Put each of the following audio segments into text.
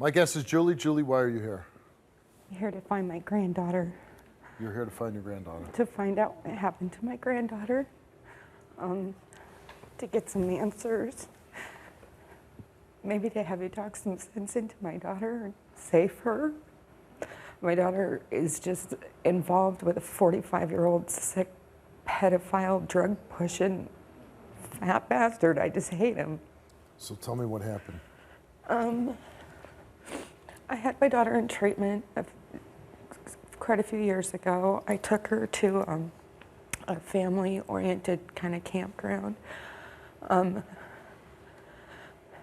My guess is Julie. Julie, why are you here? I'm here to find my granddaughter, You're here to find your granddaughter. to find out what happened to my granddaughter, to get some answers. Maybe to have you talk some sense into my daughter and save her. My daughter is just involved with a 45-year-old sick pedophile, drug-pushing fat bastard. I just hate him. So tell me what happened. I had my daughter in treatment quite a few years ago. I took her to a family-oriented kind of campground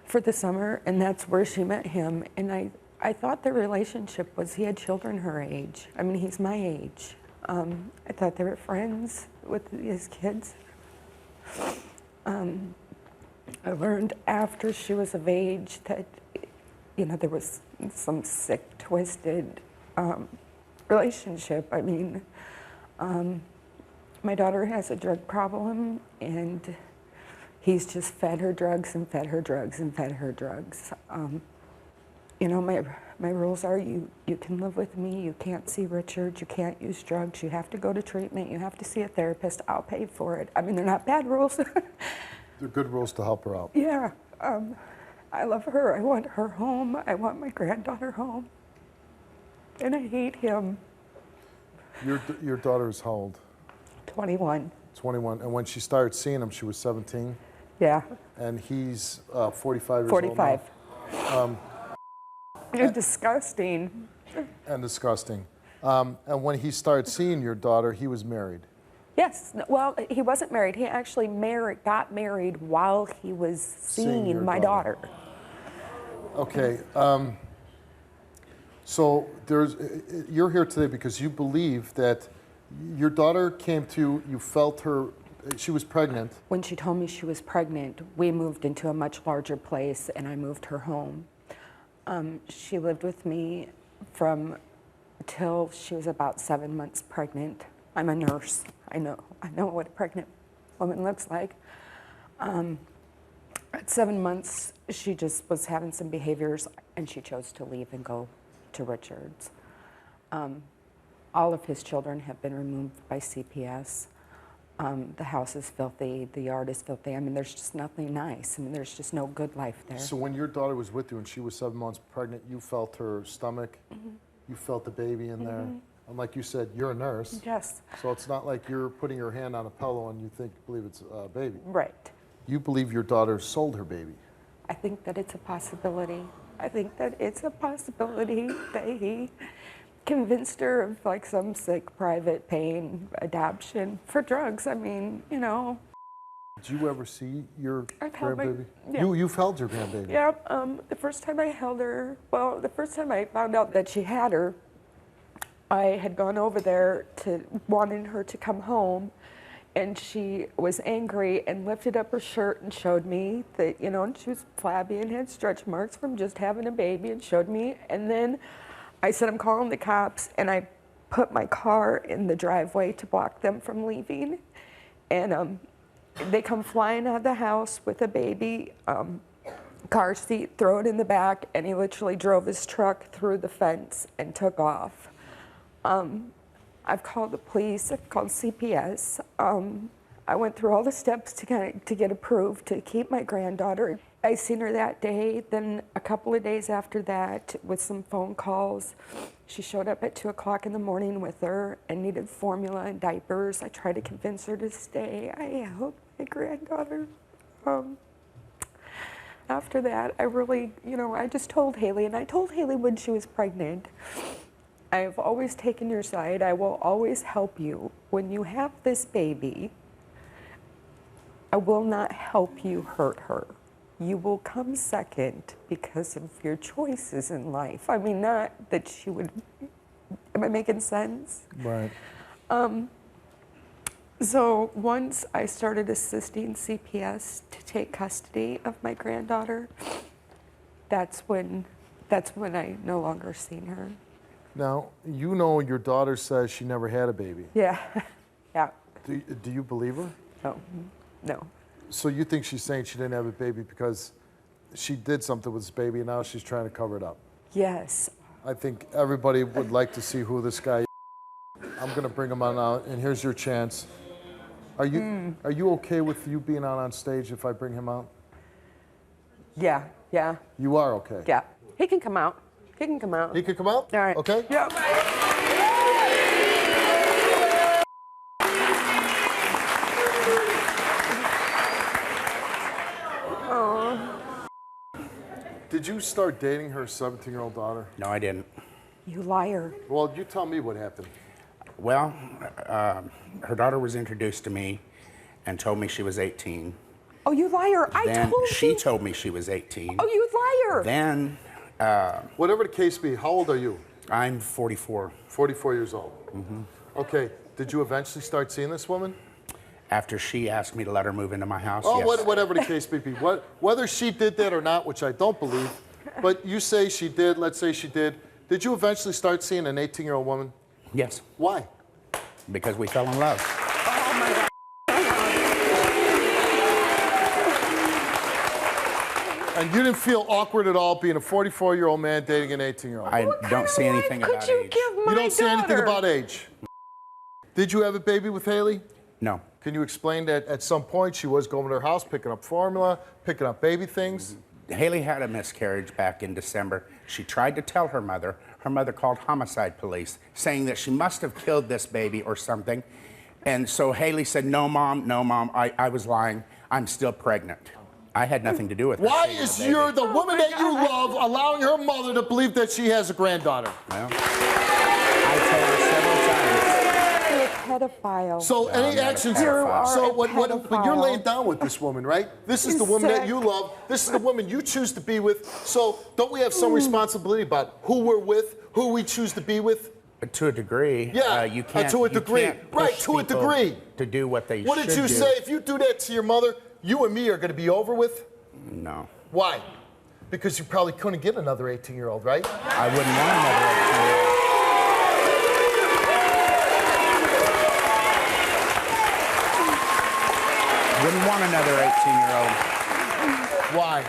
for the summer, and that's where she met him. And I thought the relationship was he had children her age. I mean, he's my age. I thought they were friends with his kids. I learned after she was of age that, you know, there was some sick, twisted relationship. I mean, my daughter has a drug problem, and he's just fed her drugs and fed her drugs and fed her drugs. You know, my rules are you can live with me, you can't see Richard, you can't use drugs, you have to go to treatment, you have to see a therapist, I'll pay for it. I mean, they're not bad rules. They're good rules to help her out. Yeah, I love her, I want her home, I want my granddaughter home, and I hate him. Your daughter is how old? 21. 21. And when she started seeing him, she was 17? Yeah. And he's 45 years 45. old now? You're disgusting. And disgusting. And when he started seeing your daughter, he was married? Yes. Well, he wasn't married. He actually got married while he was seeing my daughter. Okay. So you're here today because you believe that your daughter came to you, felt her, she was pregnant. When she told me she was pregnant, we moved into a much larger place, and I moved her home. She lived with me till she was about 7 months pregnant. I'm a nurse. I know what a pregnant woman looks like. At 7 months, she just was having some behaviors, and she chose to leave and go to Richard's. All of his children have been removed by CPS. The house is filthy, the yard is filthy. I mean, there's just nothing nice. I mean, there's just no good life there. So when your daughter was with you and she was 7 months pregnant, you felt her stomach, you felt the baby in there. And like you said, you're a nurse. Yes. So it's not like you're putting your hand on a pillow and you believe it's a baby. Right. You believe your daughter sold her baby. I think that it's a possibility. I think that it's a possibility that he convinced her of like some sick private pain adoption for drugs. I mean, you know. Did you ever see your grandbaby? Yeah. You've held your grandbaby. Yeah, the first time I held her, well, the first time I found out that she had her, I had gone over there wanting her to come home, and she was angry and lifted up her shirt and showed me that, you know, and she was flabby and had stretch marks from just having a baby, and showed me. And then I said, I'm calling the cops, and I put my car in the driveway to block them from leaving. And they come flying out of the house with a baby, car seat, throw it in the back, and he literally drove his truck through the fence and took off. I've called the police, I've called CPS. I went through all the steps to get approved to keep my granddaughter. I seen her that day, then a couple of days after that with some phone calls. She showed up at 2 o'clock in the morning with her and needed formula and diapers. I tried to convince her to stay. I held my granddaughter. After that, I really, you know, I just told Hayley, and I told Hayley when she was pregnant, I've always taken your side. I will always help you. When you have this baby, I will not help you hurt her. You will come second because of your choices in life. I mean, not that she would, am I making sense? Right. So once I started assisting CPS to take custody of my granddaughter, that's when I no longer seen her. Now, you know your daughter says she never had a baby. Yeah, yeah. Do you believe her? No, no. So you think she's saying she didn't have a baby because she did something with this baby and now she's trying to cover it up? Yes. I think everybody would like to see who this guy is. I'm going to bring him on out, and here's your chance. Are you okay with you being on stage if I bring him out? Yeah, yeah, You are okay? yeah. He can come out. He can come out. He can come out? All right. Okay? Yep. Did you start dating her 17-year-old daughter? No, I didn't. You liar. Well, you tell me what happened. Well, her daughter was introduced to me and told me she was 18. Oh, you liar. Then I told she you. told me she was 18. Oh, you liar. Then Whatever the case be, how old are you? I'm 44. 44 years old. Okay. Did you eventually start seeing this woman? After she asked me to let her move into my house, Oh, yes. whatever the case may be. Whether she did that or not, which I don't believe, but you say she did, let's say she did. Did you eventually start seeing an 18-year-old woman? Yes, Why? because we fell in love. And you didn't feel awkward at all being a 44-year-old man dating an 18-year-old? I don't see anything Could about you age. give my You don't say anything daughter? about age. Did you have a baby with Hayley? No. Can you explain that at some point she was going to her house, picking up formula, picking up baby things? Haley had a miscarriage back in December. She tried to tell her mother. Her mother called homicide police, saying that she must have killed this baby or something. And so Haley said, no, Mom, I was lying. I'm still pregnant. I had nothing to do with it. Why is the woman that you love allowing her mother to believe that she has a granddaughter? Well, I told her several times. You're a pedophile. So I'm any not a actions? pedophile. So You are a but you're pedophile. laying down with this woman, right? This is You're the woman that sick. you love. This is the woman you choose to be with. So don't we have some responsibility about who we're with, who we choose to be with? To a degree. Yeah, you can't. to a you degree. can't Right, push to a people degree. To do what they What should did you do. say? If you do that to your mother, you and me are going to be over with? No. Why? Because you probably couldn't get another 18-year-old, right? I wouldn't want another 18-year-old. Wouldn't want another 18-year-old Why?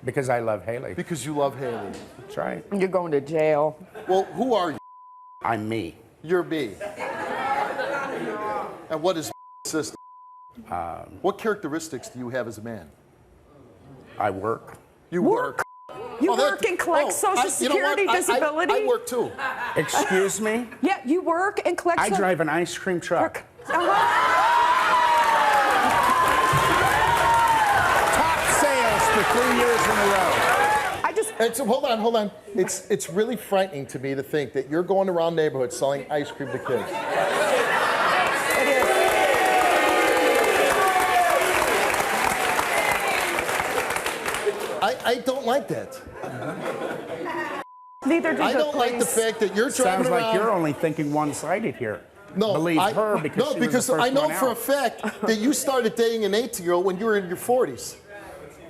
because I love Haley. Because you love Hayley. That's right. You're going to jail. Well, who are you? I'm me. You're me. And what is sister? What characteristics do you have as a man? I work. You work. You Oh, that- work and collect Social you know what? Security disability? I work too. Excuse me? Yeah, you work and collect I drive an ice cream truck. Top sales for 3 years in a row. I just And so hold on. It's really frightening to me to think that you're going around neighborhoods selling ice cream to kids. I don't like that. neither do I the don't like the police. fact that you're driving Sounds like around. you're only thinking one-sided here. No, Believe her because no, she was because the first I know one for a out. fact that you started dating an 18-year-old when you were in your 40s.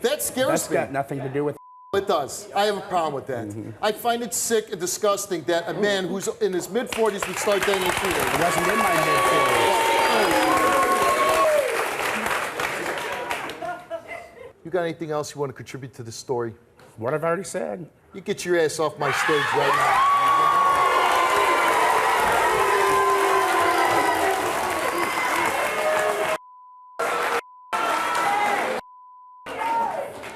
That scares That's me. got nothing to do with. It does. I have a problem with that. I find it sick and disgusting that a man who's in his mid-40s would start dating a It teenager. wasn't in my mid-40s. You got anything else you want to contribute to this story? What I've already said. You get your ass off my stage right now.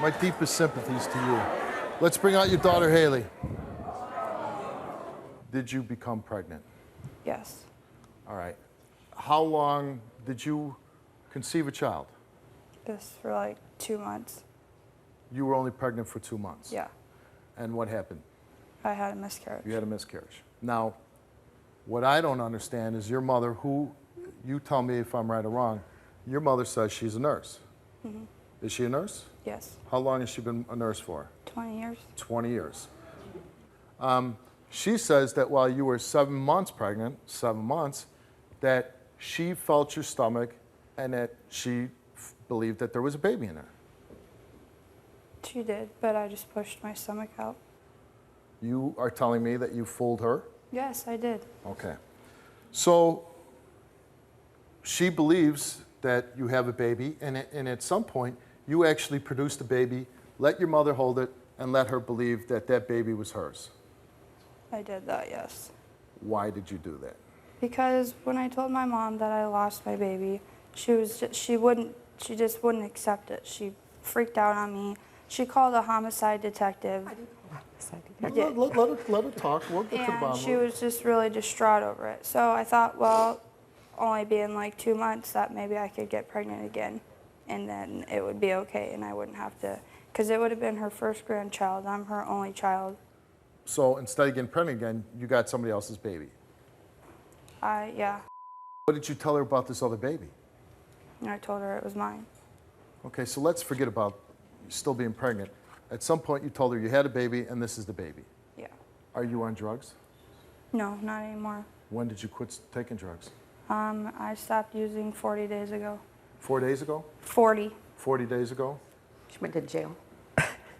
My deepest sympathies to you. Let's bring out your daughter, Hayley. Did you become pregnant? Yes. All right. How long did you conceive a child? Just for like 2 months. You were only pregnant for 2 months. Yeah. And what happened? I had a miscarriage. You had a miscarriage. Now, what I don't understand is your mother, who, you tell me if I'm right or wrong, your mother says she's a nurse. Mm-hmm. Is she a nurse? Yes. How long has she been a nurse for? 20 years. 20 years. She says that while you were 7 months pregnant, 7 months, that she felt your stomach and that she believed that there was a baby in there. She did, but I just pushed my stomach out. You are telling me that you fooled her? Yes, I did. Okay. So she believes that you have a baby, and at some point, you actually produced a baby, let your mother hold it, and let her believe that that baby was hers. I did that, yes. Why did you do that? Because when I told my mom that I lost my baby, she just wouldn't accept it. She freaked out on me. She called a homicide detective. Let her talk. We'll get to the And bottom. she was just really distraught over it. So I thought, well, only being like 2 months, that maybe I could get pregnant again. And then it would be okay and I wouldn't have to, because it would have been her first grandchild. I'm her only child. So instead of getting pregnant again, you got somebody else's baby. Yeah. What did you tell her about this other baby? And I told her it was mine. Okay, so let's forget about still being pregnant. At some point, you told her you had a baby and this is the baby. Yeah. Are you on drugs? No, not anymore. When did you quit taking drugs? I stopped using 40 days ago. 4 days ago? 40. 40 days ago? She went to jail.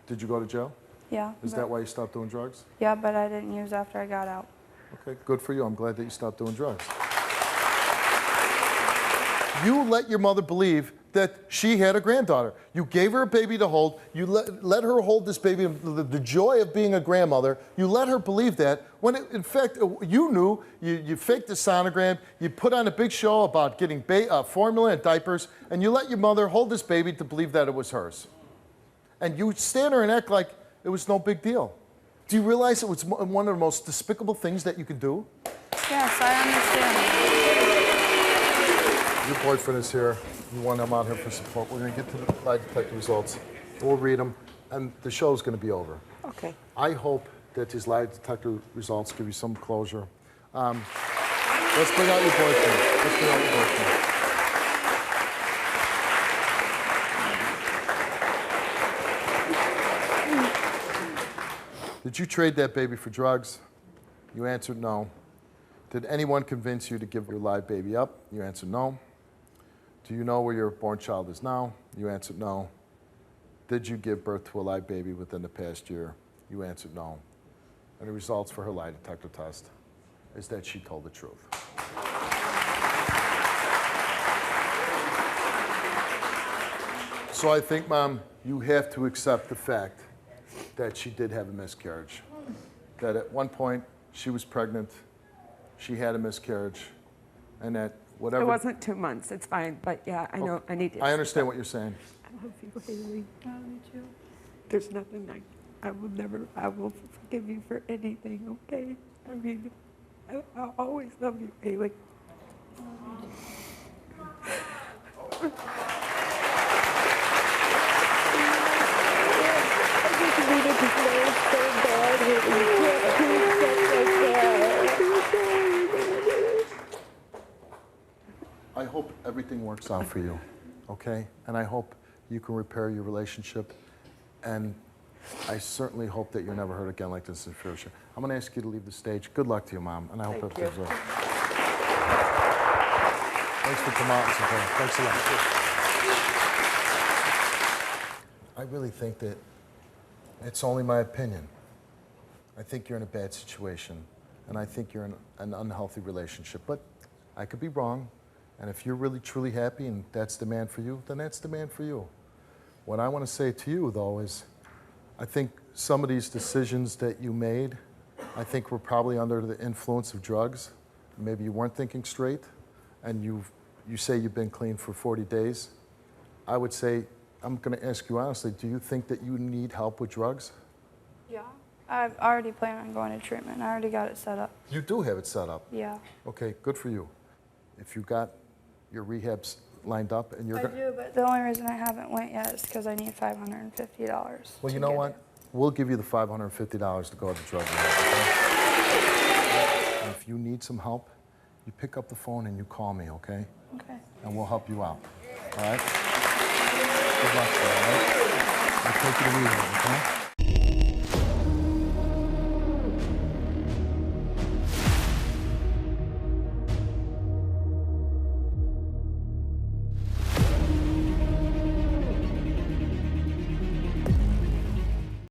Did you go to jail? Yeah. Is that why you stopped doing drugs? Yeah, but I didn't use after I got out. Okay, good for you. I'm glad that you stopped doing drugs. You let your mother believe that she had a granddaughter. You gave her a baby to hold. You let her hold this baby, the joy of being a grandmother. You let her believe that when, in fact, you knew, you faked the sonogram, you put on a big show about getting formula and diapers, and you let your mother hold this baby to believe that it was hers. And you stand there and act like it was no big deal. Do you realize it was one of the most despicable things that you can do? Yes, I understand. Your boyfriend is here. You want him out here for support. We're going to get to the lie detector results. We'll read them, and the show's going to be over. Okay. I hope that these lie detector results give you some closure. Let's bring out your boyfriend. Let's bring out your boyfriend. Did you trade that baby for drugs? You answered no. Did anyone convince you to give your live baby up? You answered no. Do you know where your born child is now? You answered no. Did you give birth to a live baby within the past year? You answered no. And the results for her lie detector test is that she told the truth. So I think, Mom, you have to accept the fact that she did have a miscarriage. That at one point she was pregnant, she had a miscarriage, and that whatever. It wasn't 2 months. It's fine. But yeah, I know. I need to. I understand what you're saying. I love you, Hayley. I love you too. There's nothing I will forgive you for anything, okay? I mean, I'll always love you, Hayley. I hope everything works out for you, okay? And I hope you can repair your relationship. And I certainly hope that you're never hurt again like this in the future. I'm going to ask you to leave the stage. Good luck to you, Mom, and I hope everything's well. Thanks for coming out and supporting. Thanks a lot. I really think that it's only my opinion. I think you're in a bad situation, and I think you're in an unhealthy relationship. But I could be wrong, and if you're really, truly happy and that's the man for you, then that's the man for you. What I want to say to you, though, is I think some of these decisions that you made, I think were probably under the influence of drugs. Maybe you weren't thinking straight, and you say you've been clean for 40 days. I would say, I'm going to ask you honestly, do you think that you need help with drugs? Yeah. I've already planned on going to treatment. I already got it set up. You do have it set up? Yeah. Okay, good for you. If you got your rehabs lined up and you're I do, but the only reason I haven't went yet is because I need $550. Well, you know what? We'll give you the $550 to go to drug rehab, okay? And if you need some help, you pick up the phone and you call me, okay? Okay. And we'll help you out, all right? Good luck, all right? We'll take you to rehab, okay?